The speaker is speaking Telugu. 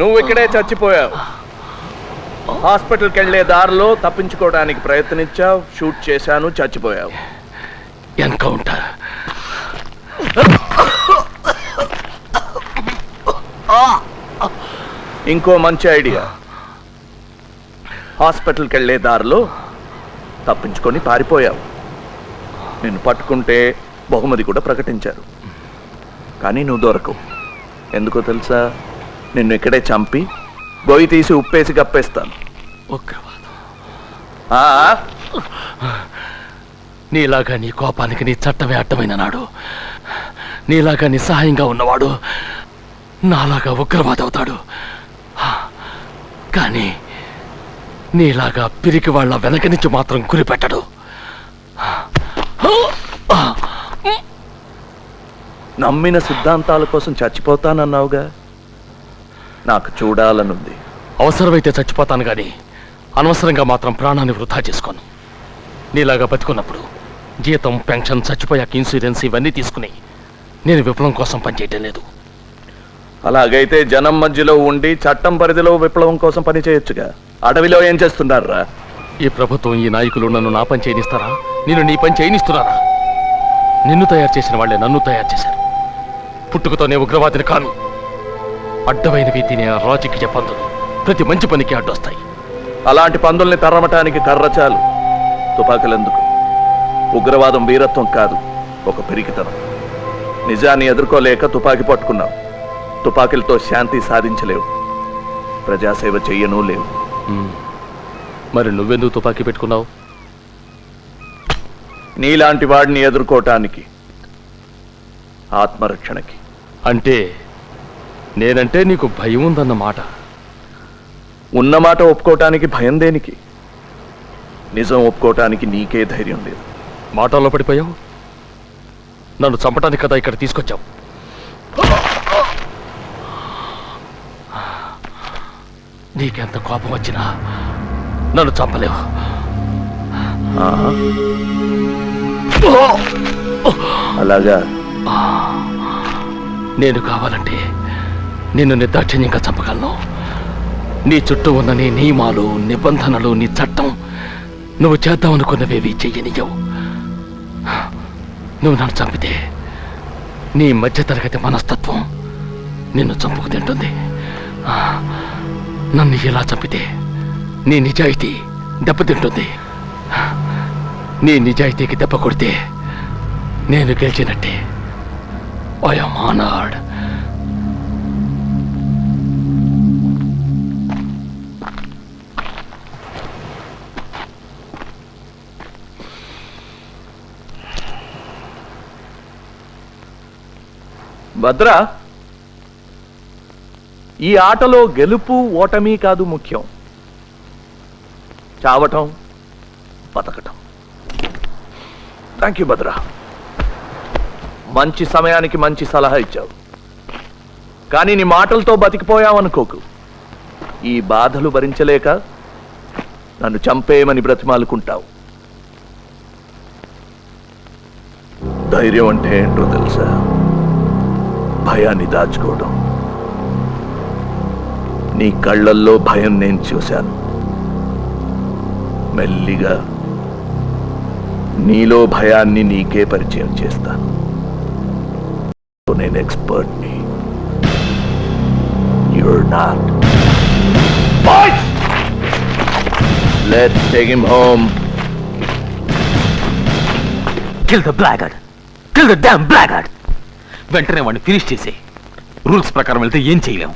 నువ్వు ఇక్కడే చచ్చిపోయావు. హాస్పిటల్కి వెళ్లే దారిలో తప్పించుకోవడానికి ప్రయత్నించావు, షూట్ చేశాను, చచ్చిపోయావు. ఎన్కౌంటర్. ఇంకో మంచి ఐడియా. హాస్పిటల్కి వెళ్లే దారిలో తప్పించుకొని పారిపోయావు. నిన్ను పట్టుకుంటే బహుమతి కూడా ప్రకటించారు. కానీ నువ్వు దొరకవు. ఎందుకో తెలుసా? నిన్ను ఇక్కడే చంపి గొయ్యి తీసి ఉప్పేసి కప్పేస్తాను. నీలాగా నీ కోపానికి నీ చట్టమే అడ్డమైన నాడు, నీలాగా నిస్సహాయంగా ఉన్నవాడు నాలాగా ఉగ్రవాది అవుతాడు. కానీ నీలాగా పిరికి వాళ్ళ వెనక నుంచి మాత్రం గురిపెట్టడు. నమ్మిన సిద్ధాంతాల కోసం చచ్చిపోతానన్నావుగా, నాకు చూడాలనుంది. అవసరమైతే చచ్చిపోతాను కానీ అనవసరంగా మాత్రం ప్రాణాన్ని వృధా చేసుకోను. నీలాగా బతుకున్నప్పుడు జీతం, పెన్షన్, చచ్చిపోయాక ఇన్సూరెన్స్ ఇవన్నీ తీసుకుని నేను విప్లవం కోసం పనిచేయటం లేదు. అలాగైతే జనం మధ్యలో ఉండి చట్టం పరిధిలో విప్లవం కోసం పని చేయొచ్చుగా. అడవిలో ఏం చేస్తున్నారా? ఈ ప్రభుత్వం, ఈ నాయకులు నన్ను నా పని చేయనిస్తారా? నేను నీ పని చేయనిస్తున్నారా? నిన్ను తయారు చేసిన వాళ్ళే నన్ను తయారు చేశారు. పుట్టుకతోనే ఉగ్రవాదిని కాను. అడ్డమైనవి తినే రాజకీయ పందులు ప్రతి మంచి పనికి అడ్డొస్తాయి. అలాంటి పందుల్ని తరమటానికి కర్ర చాలు, తుపాకులెందుకు? ఉగ్రవాదం వీరత్వం కాదు, ఒక పిరికితనం. నిజాన్ని ఎదుర్కోలేక తుపాకీ పట్టుకున్నావు. తుపాకీలతో శాంతి సాధించలేవు, ప్రజాసేవ చెయ్యను లేవు. మరి నువ్వెందుకు తుపాకీ పెట్టుకున్నావు? నీలాంటి వాడిని ఎదుర్కోవటానికి, ఆత్మరక్షణకి. అంటే నేనంటే నీకు భయం ఉందన్నమాట. ఉన్నమాట ఒప్పుకోవటానికి భయం దేనికి? నిజం ఒప్పుకోవటానికి నీకే ధైర్యం లేదు. మాటల్లో పడిపోయావు. నన్ను చంపటానికి కదా ఇక్కడ తీసుకొచ్చావు. నీకెంత కోపం వచ్చినా నన్ను చంపలేవు. అలాగా? నేను కావాలంటే నిన్ను నిర్దాక్షిణ్యంగా చంపగలను. నీ చుట్టూ ఉన్న నీ నియమాలు, నిబంధనలు, నీ చట్టం నువ్వు చేద్దామనుకున్నవేవి చెయ్యనియవు. నువ్వు నన్ను చంపితే నీ మధ్యతరగతి మనస్తత్వం నిన్ను చంపుకు తింటుంది. నన్ను ఇలా చంపితే నీ నిజాయితీ దెబ్బతింటుంది. నీ నిజాయితీకి దెబ్బ కొడితే నేను గెలిచినట్టే. I am honored. భద్రా, ఈ ఆటలో గెలుపు ఓటమి కాదు ముఖ్యం, చావటం, బతకటం. Thank you Bhadra. మంచి సమయానికి మంచి సలహా ఇచ్చావు. కానీ నీ మాటలతో బతికిపోయావనుకోకు. ఈ బాధలు భరించలేక నన్ను చంపేయమని బ్రతిమాలుకుంటావు. ధైర్యం అంటే ఏంటో తెలుసా? భయాన్ని దాచుకోవడం. నీ కళ్ళల్లో భయం నేను చూశాను. మెల్లిగా నీలో భయాన్ని నీకే పరిచయం చేస్తాను. నేను ఎక్స్పర్ట్ని. You're not. Boys! Let's take him home. Kill the blackguard. Kill the damn blackguard. వెంటనే వాడిని ఫినిష్ చేసే. రూల్స్ ప్రకారం వెళ్తే ఏం చేయలేము.